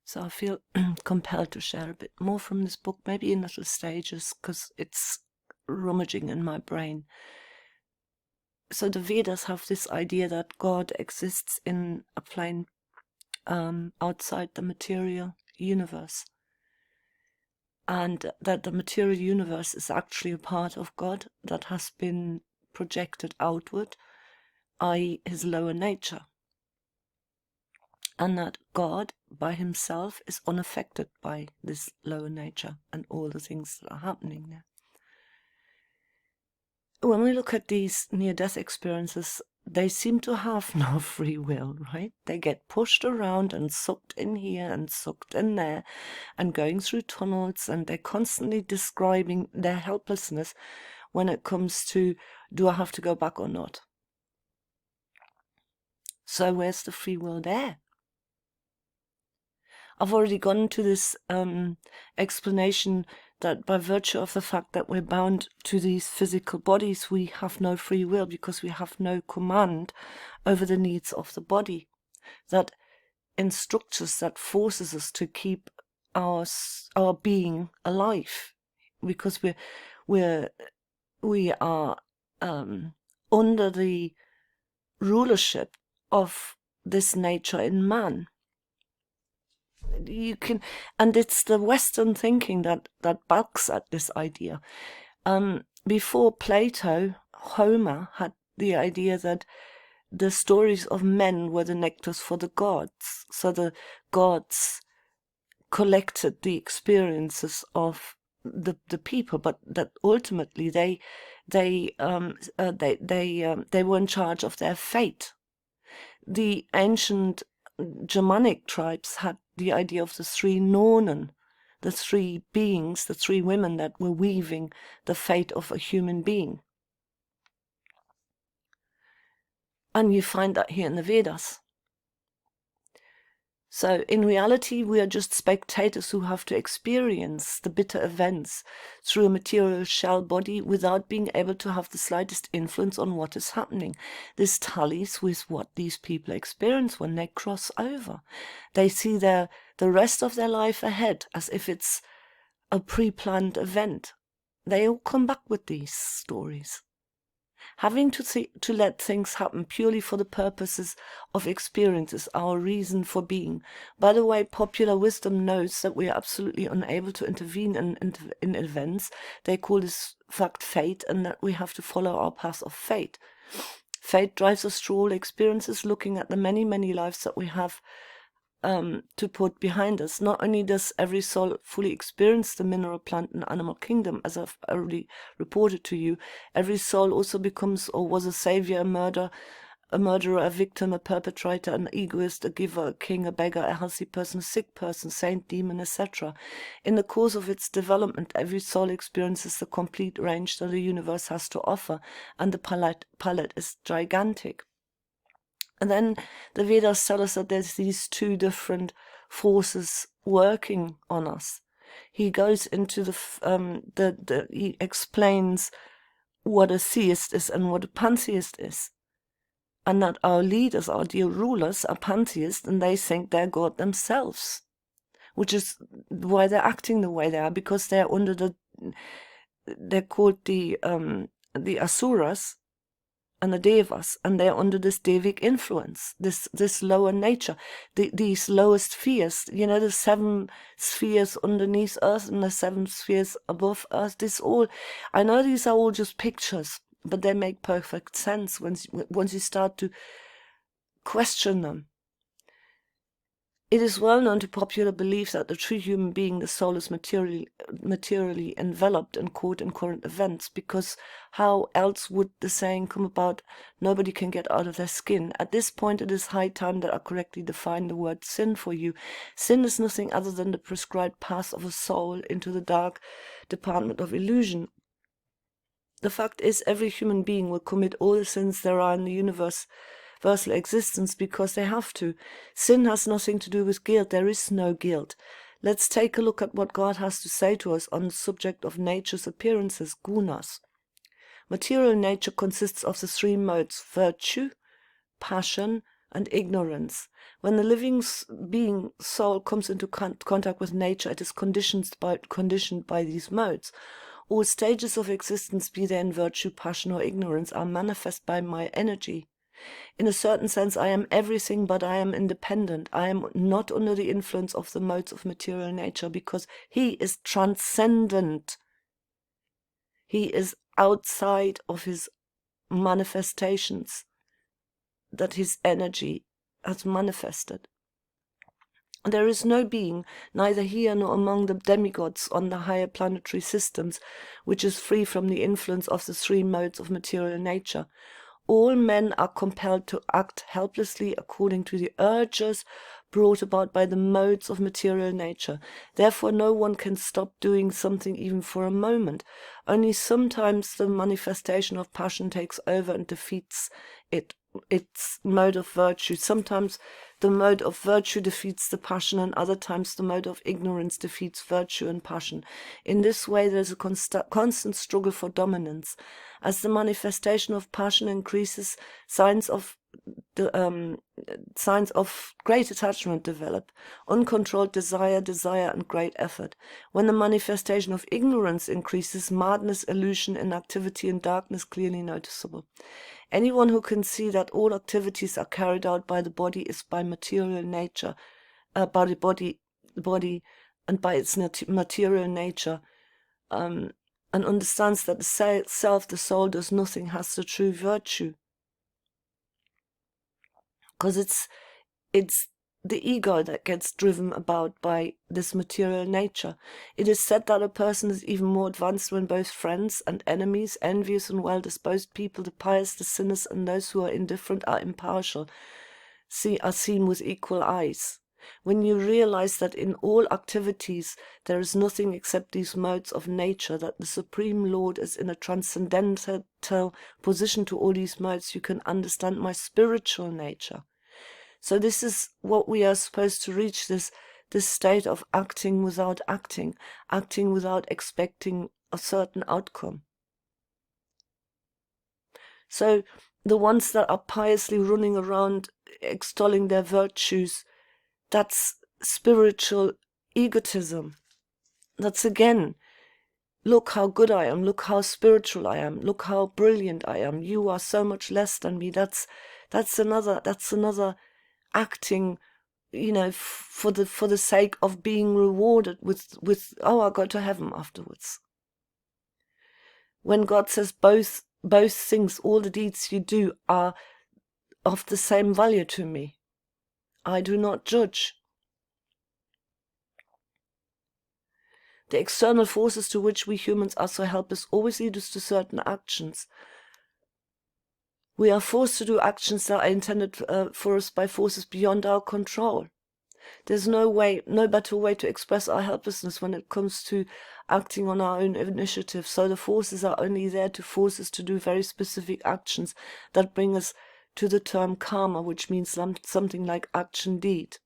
So I feel compelled to share a bit more from this book, maybe in little stages, because it's rummaging in my brain. So the Vedas have this idea that God exists in a plane outside the material universe, and that the material universe is actually a part of God that has been projected outward, i.e. his lower nature. And that God by himself is unaffected by this lower nature and all the things that are happening there. When we look at these near-death experiences, they seem to have no free will, right? They get pushed around and sucked in here and sucked in there and going through tunnels, and they're constantly describing their helplessness when it comes to, do I have to go back or not? So where's the free will there? I've already gone into this explanation that by virtue of the fact that we're bound to these physical bodies, we have no free will because we have no command over the needs of the body. That instructs us, that forces us to keep our being alive, because we are under the rulership of this nature in man. You can, and it's the Western thinking that balks at this idea. Before Plato, Homer had the idea that the stories of men were the nectars for the gods. So the gods collected the experiences of the people, but that ultimately they were in charge of their fate. The ancient Germanic tribes had the idea of the three Nornen, the three beings, the three women that were weaving the fate of a human being. And you find that here in the Vedas. So in reality, we are just spectators who have to experience the bitter events through a material shell body without being able to have the slightest influence on what is happening. This tallies with what these people experience when they cross over. They see the rest of their life ahead as if it's a pre-planned event. They all come back with these stories. Having to let things happen purely for the purposes of experience is our reason for being. By the way, popular wisdom knows that we are absolutely unable to intervene in events. They call this fact fate, and that we have to follow our path of fate. Fate drives us through all experiences, looking at the many, many lives that we have to put behind us. Not only does every soul fully experience the mineral, plant, and animal kingdom, as I've already reported to you, every soul also becomes or was a savior, a murderer, a victim, a perpetrator, an egoist, a giver, a king, a beggar, a healthy person, a sick person, saint, demon, etc. In the course of its development, every soul experiences the complete range that the universe has to offer, and the palette is gigantic. And then the Vedas tell us that there's these two different forces working on us. He goes into he explains what a theist is and what a pantheist is. And that our leaders, our dear rulers, are pantheists, and they think they're God themselves. Which is why they're acting the way they are, because they're under they're called the Asuras and the Devas, and they're under this Devic influence, this lower nature, these lower spheres, the 7 spheres underneath Earth and the 7 spheres above Earth. I know these are all just pictures, but they make perfect sense once you start to question them. It is well known to popular belief that the true human being, the soul, is materially enveloped and caught in current events, because how else would the saying come about, nobody can get out of their skin? At this point, it is high time that I correctly define the word sin for you. Sin is nothing other than the prescribed path of a soul into the dark department of illusion. The fact is, every human being will commit all the sins there are in the universe universal existence because they have to. Sin has nothing to do with guilt. There is no guilt. Let's take a look at what God has to say to us on the subject of nature's appearances, gunas. Material nature consists of the 3 modes: virtue, passion, and ignorance. When the living being soul comes into contact with nature, it is conditioned by these modes. All stages of existence, be they in virtue, passion, or ignorance, are manifest by my energy. In a certain sense, I am everything, but I am independent. I am not under the influence of the modes of material nature, because he is transcendent. He is outside of his manifestations that his energy has manifested. There is no being, neither here nor among the demigods on the higher planetary systems, which is free from the influence of the three modes of material nature. All men are compelled to act helplessly according to the urges brought about by the modes of material nature. Therefore, no one can stop doing something even for a moment. Only sometimes the manifestation of passion takes over and defeats its mode of virtue. Sometimes the mode of virtue defeats the passion, and other times the mode of ignorance defeats virtue and passion. In this way, there is a constant struggle for dominance. As the manifestation of passion increases, signs of great attachment develop, uncontrolled desire, and great effort. When the manifestation of ignorance increases, madness, illusion, inactivity, and darkness clearly noticeable. Anyone who can see that all activities are carried out by the body is by material nature, by the body, and by its material nature, and understands that the self, the soul, does nothing, has the true virtue. Because it's the ego that gets driven about by this material nature. It is said that a person is even more advanced when both friends and enemies, envious and well-disposed people, the pious, the sinners, and those who are indifferent are impartial, are seen with equal eyes. When you realize that in all activities there is nothing except these modes of nature, that the Supreme Lord is in a transcendental position to all these modes, you can understand my spiritual nature. So this is what we are supposed to reach, this state of acting without acting without expecting a certain outcome. So the ones that are piously running around extolling their virtues, that's spiritual egotism. That's again, look how good I am, look how spiritual I am, look how brilliant I am, you are so much less than me. That's another acting, for the sake of being rewarded with I go to heaven afterwards. When God says both things, all the deeds you do are of the same value to me. I do not judge. The external forces to which we humans are so helpless always lead us to certain actions. We are forced to do actions that are intended for us by forces beyond our control. There's no better way to express our helplessness when it comes to acting on our own initiative. So the forces are only there to force us to do very specific actions that bring us to the term karma, which means something like action deed.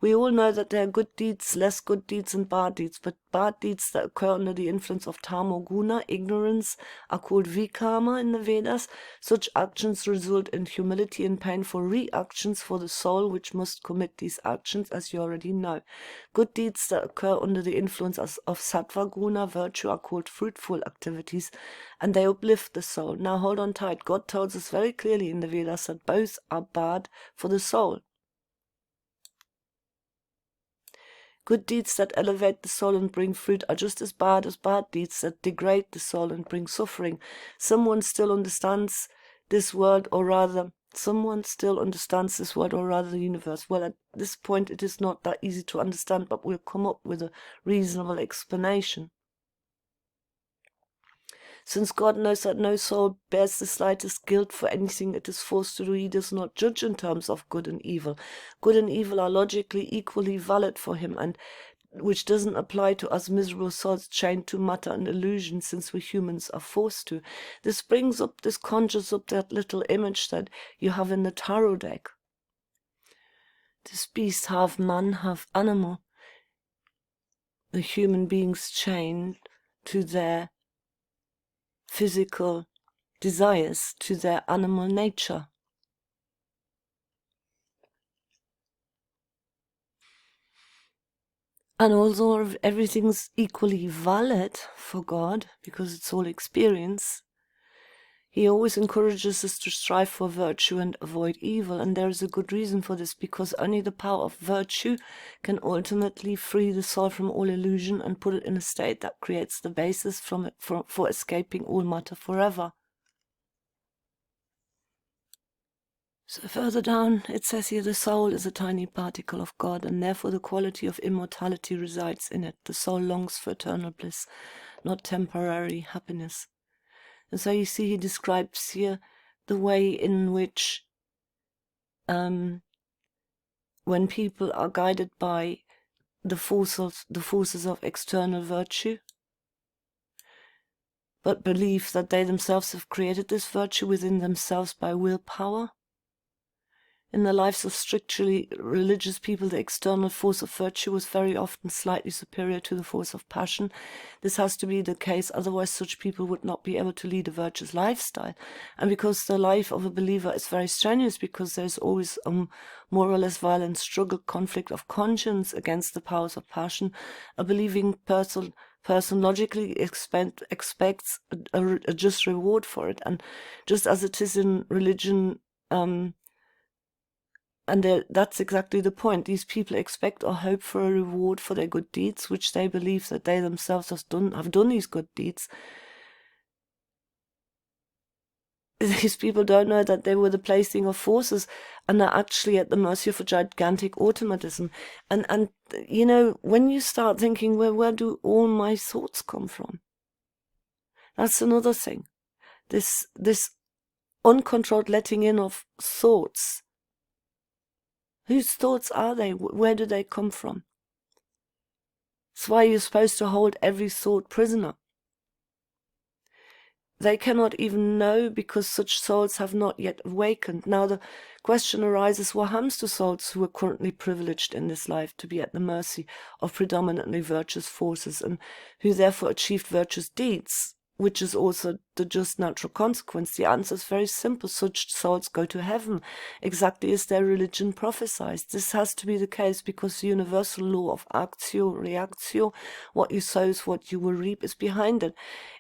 We all know that there are good deeds, less good deeds, and bad deeds, but bad deeds that occur under the influence of tamo guna, ignorance, are called vikarma in the Vedas. Such actions result in humility and painful reactions for the soul, which must commit these actions, as you already know. Good deeds that occur under the influence of sattva guna, virtue, are called fruitful activities, and they uplift the soul. Now hold on tight. God tells us very clearly in the Vedas that both are bad for the soul. Good deeds that elevate the soul and bring fruit are just as bad deeds that degrade the soul and bring suffering. Someone still understands this world, or rather the universe. Well, at this point it is not that easy to understand, but we'll come up with a reasonable explanation. Since God knows that no soul bears the slightest guilt for anything it is forced to do, he does not judge in terms of good and evil. Good and evil are logically equally valid for him, and which doesn't apply to us miserable souls chained to matter and illusion, since we humans are forced to. This conjures up that little image that you have in the tarot deck. This beast, half man, half animal. The human beings chained to their physical desires, to their animal nature. And although everything's equally valid for God, because it's all experience, he always encourages us to strive for virtue and avoid evil. And there is a good reason for this, because only the power of virtue can ultimately free the soul from all illusion and put it in a state that creates the basis for escaping all matter forever. So further down, it says here, the soul is a tiny particle of God, and therefore the quality of immortality resides in it. The soul longs for eternal bliss, not temporary happiness. And so you see, he describes here the way in which when people are guided by the forces of external virtue, but believe that they themselves have created this virtue within themselves by willpower. In the lives of strictly religious people, the external force of virtue was very often slightly superior to the force of passion. This has to be the case, otherwise such people would not be able to lead a virtuous lifestyle. And because the life of a believer is very strenuous, because there's always a more or less violent struggle, conflict of conscience against the powers of passion, a believing person logically expects a just reward for it. And just as it is in religion, and that's exactly the point. These people expect or hope for a reward for their good deeds, which they believe that they themselves have done these good deeds. These people don't know that they were the plaything of forces and are actually at the mercy of a gigantic automatism. And you know, when you start thinking, well, where do all my thoughts come from? That's another thing. This uncontrolled letting in of thoughts. Whose thoughts are they? Where do they come from? That's why you're supposed to hold every thought prisoner. They cannot even know, because such souls have not yet awakened. Now the question arises, what happens to souls who are currently privileged in this life to be at the mercy of predominantly virtuous forces, and who therefore achieved virtuous deeds, which is also the just natural consequence? The answer is very simple. Such souls go to heaven, exactly as their religion prophesies. This has to be the case because the universal law of actio reactio, what you sow is what you will reap, is behind it.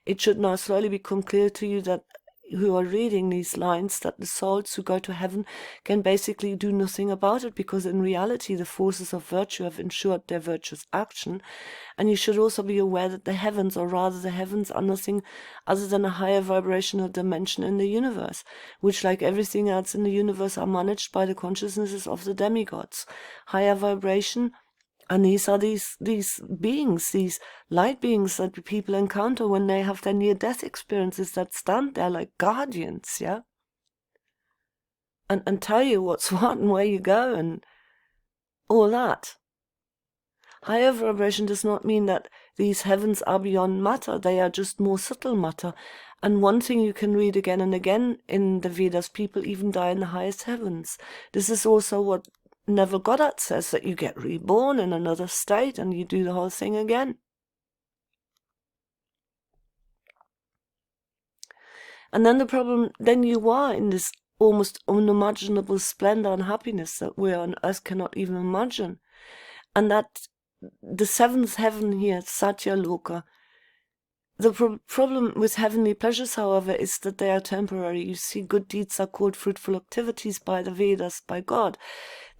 It should now slowly become clear to you that who are reading these lines, that the souls who go to heaven can basically do nothing about it, because in reality the forces of virtue have ensured their virtuous action. And you should also be aware that the heavens, or rather the heavens, are nothing other than a higher vibrational dimension in the universe, which, like everything else in the universe, are managed by the consciousnesses of the demigods. Higher vibration. And these are these beings, these light beings that people encounter when they have their near-death experiences, that stand there like guardians, yeah? And tell you what's what and where you go and all that. Higher vibration does not mean that these heavens are beyond matter. They are just more subtle matter. And one thing you can read again and again in the Vedas, people even die in the highest heavens. This is also what Neville Goddard says, that you get reborn in another state and you do the whole thing again. And then the problem, then you are in this almost unimaginable splendor and happiness that we on earth cannot even imagine. And that the seventh heaven here, Satya Loka, the problem with heavenly pleasures, however, is that they are temporary. You see, good deeds are called fruitful activities by the Vedas, by God.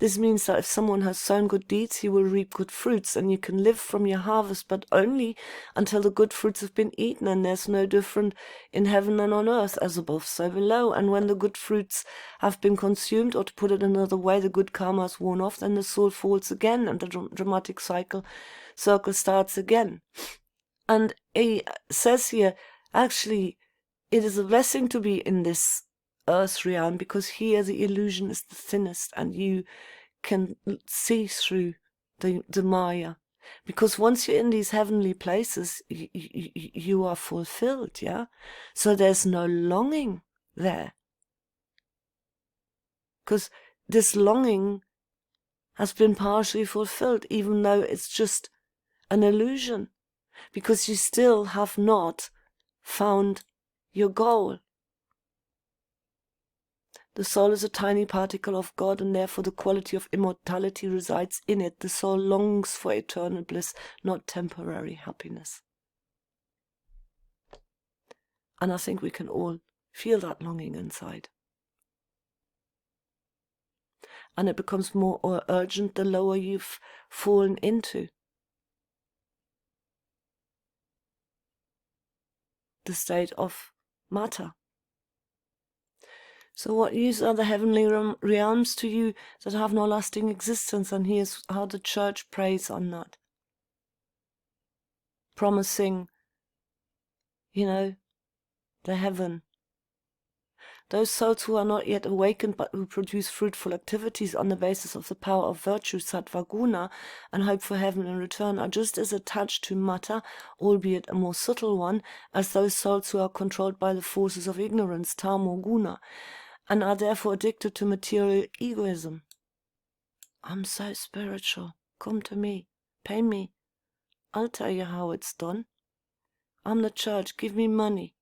This means that if someone has sown good deeds, he will reap good fruits, and you can live from your harvest, but only until the good fruits have been eaten, and there's no different in heaven than on earth, as above, so below. And when the good fruits have been consumed, or to put it another way, the good karma is worn off, then the soul falls again, and the dramatic circle starts again. And he says here, actually, it is a blessing to be in this earth realm, because here the illusion is the thinnest and you can see through the Maya. Because once you're in these heavenly places, you are fulfilled, yeah? So there's no longing there. Because this longing has been partially fulfilled, even though it's just an illusion. Because you still have not found your goal. The soul is a tiny particle of God, and therefore the quality of immortality resides in it. The soul longs for eternal bliss, not temporary happiness. And I think we can all feel that longing inside. And it becomes more urgent the lower you've fallen into the state of matter. So what use are the heavenly realms to you that have no lasting existence? And here's how the church prays on that. Promising, the heaven. Those souls who are not yet awakened but who produce fruitful activities on the basis of the power of virtue, sattva guna, and hope for heaven in return are just as attached to matter, albeit a more subtle one, as those souls who are controlled by the forces of ignorance, tamo guna, and are therefore addicted to material egoism. I'm so spiritual. Come to me. Pay me. I'll tell you how it's done. I'm the church. Give me money.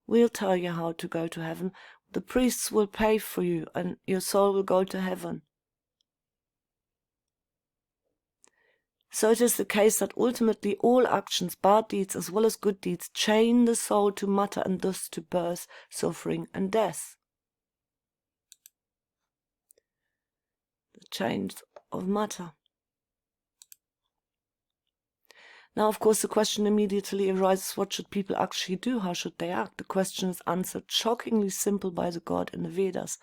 We'll tell you how to go to heaven. The priests will pay for you, and your soul will go to heaven. So it is the case that ultimately all actions, bad deeds as well as good deeds, chain the soul to matter and thus to birth, suffering, and death. The chains of matter. Now, of course, the question immediately arises, what should people actually do? How should they act? The question is answered shockingly simple by the God in the Vedas.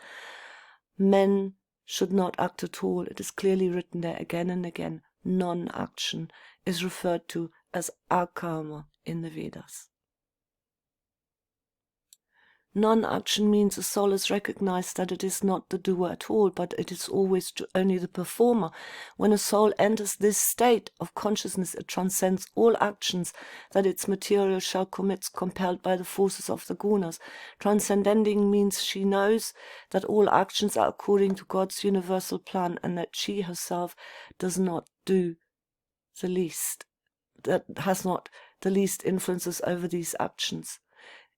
Men should not act at all. It is clearly written there again and again. Non-action is referred to as akarma in the Vedas. Non-action means the soul has recognized that it is not the doer at all, but it is always only the performer. When a soul enters this state of consciousness, it transcends all actions that its material shell commits, compelled by the forces of the gunas. Transcending means she knows that all actions are according to God's universal plan, and that she herself does not do the least, that has not the least influences over these actions.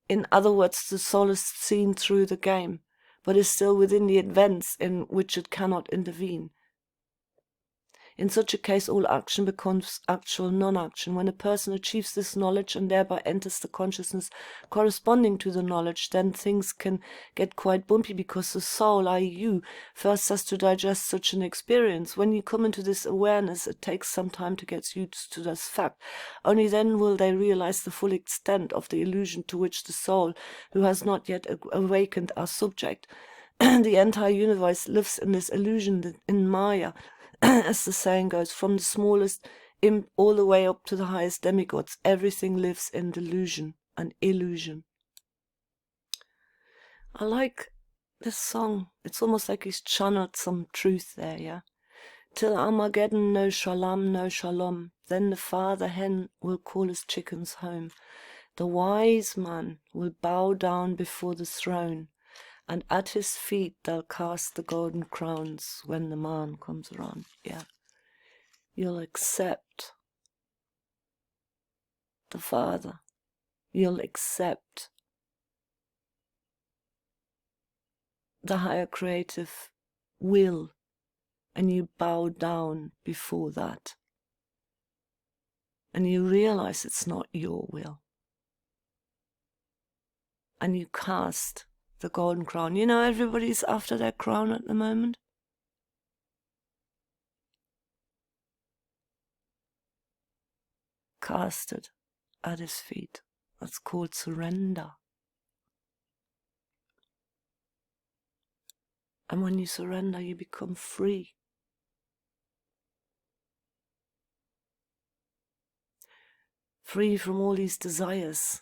In other words, the soul is seen through the game, but is still within the events in which it cannot intervene. In such a case, all action becomes actual non-action. When a person achieves this knowledge and thereby enters the consciousness corresponding to the knowledge, then things can get quite bumpy, because the soul, i.e. you, first has to digest such an experience. When you come into this awareness, it takes some time to get used to this fact. Only then will they realize the full extent of the illusion to which the soul, who has not yet awakened, are subject. The entire universe lives in this illusion, in Maya, as the saying goes, from the smallest imp all the way up to the highest demigods. Everything lives in delusion and illusion. I like this song. It's almost like he's channeled some truth there, yeah? Till Armageddon, no shalom, no shalom. Then the father hen will call his chickens home. The wise man will bow down before the throne, and at his feet they'll cast the golden crowns when the man comes around. Yeah. You'll accept the Father. You'll accept the higher creative will, and you bow down before that. And you realize it's not your will. And you cast the golden crown. You know, everybody's after their crown at the moment. Cast it at his feet. That's called surrender. And when you surrender, you become free. Free from all these desires.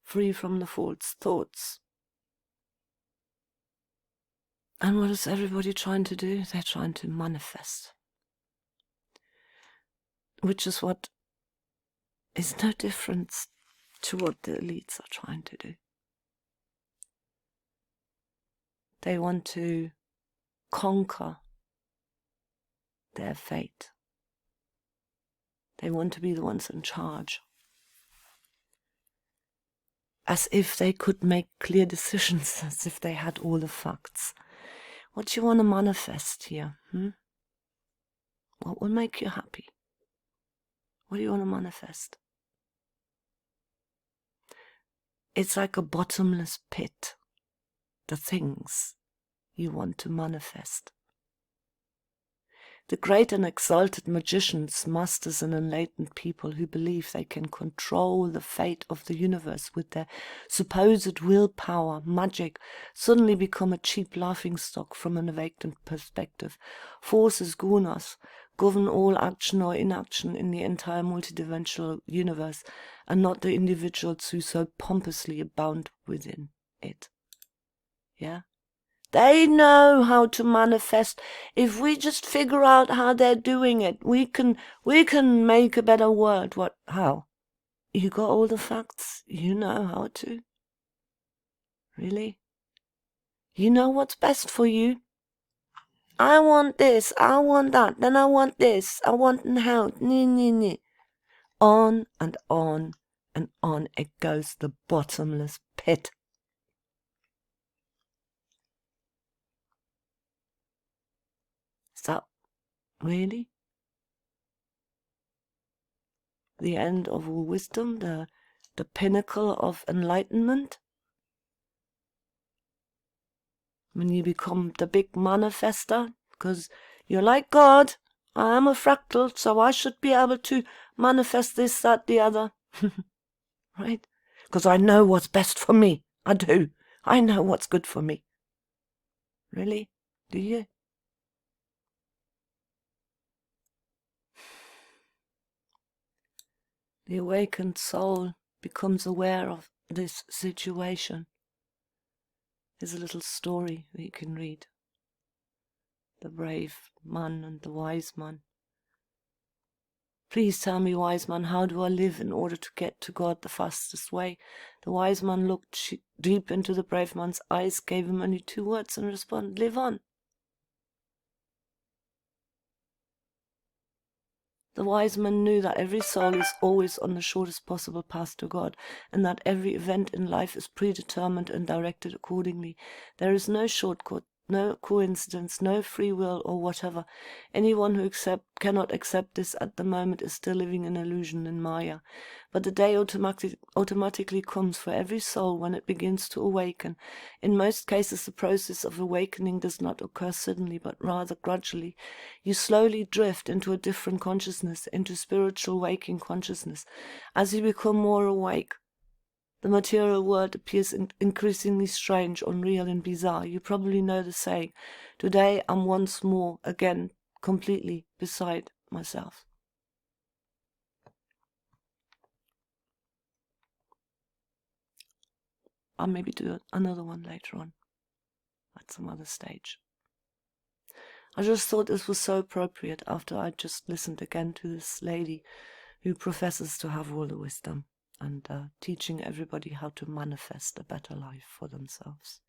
Free from the false thoughts. And what is everybody trying to do? They're trying to manifest. Which is what is no different to what the elites are trying to do. They want to conquer their fate. They want to be the ones in charge. as if they could make clear decisions, as if they had all the facts. What do you want to manifest here? What will make you happy? What do you want to manifest? It's like a bottomless pit, the things you want to manifest. The great and exalted magicians, masters and enlightened people who believe they can control the fate of the universe with their supposed willpower, magic, suddenly become a cheap laughingstock from an awakened perspective. Forces, gunas, govern all action or inaction in the entire multidimensional universe, and not the individuals who so pompously abound within it. Yeah? They know how to manifest. If we just figure out how they're doing it, we can make a better world. How? You got all the facts. You know how to. Really? You know what's best for you. I want this, I want that, then I want this, I want health. On and on and on it goes, the bottomless pit. Is that really the end of all wisdom, the pinnacle of enlightenment? When you become the big manifester, because you're like God, I am a fractal, so I should be able to manifest this, that, the other. Right? Because I know what's best for me. I do. I know what's good for me. Really? Do you? The awakened soul becomes aware of this situation. There's a little story that you can read. The brave man and the wise man. Please tell me, wise man, how do I live in order to get to God the fastest way? The wise man looked deep into the brave man's eyes, gave him only 2 words and responded, live on. The wise man knew that every soul is always on the shortest possible path to God, and that every event in life is predetermined and directed accordingly. There is no shortcut, no coincidence, no free will or whatever. Anyone who cannot accept this at the moment is still living in illusion and Maya. But the day automatically comes for every soul when it begins to awaken. In most cases, the process of awakening does not occur suddenly, but rather gradually. You slowly drift into a different consciousness, into spiritual waking consciousness. As you become more awake, the material world appears increasingly strange, unreal, and bizarre. You probably know the saying, today I'm once more, again, completely beside myself. I'll maybe do another one later on, at some other stage. I just thought this was so appropriate after I just listened again to this lady who professes to have all the wisdom and teaching everybody how to manifest a better life for themselves.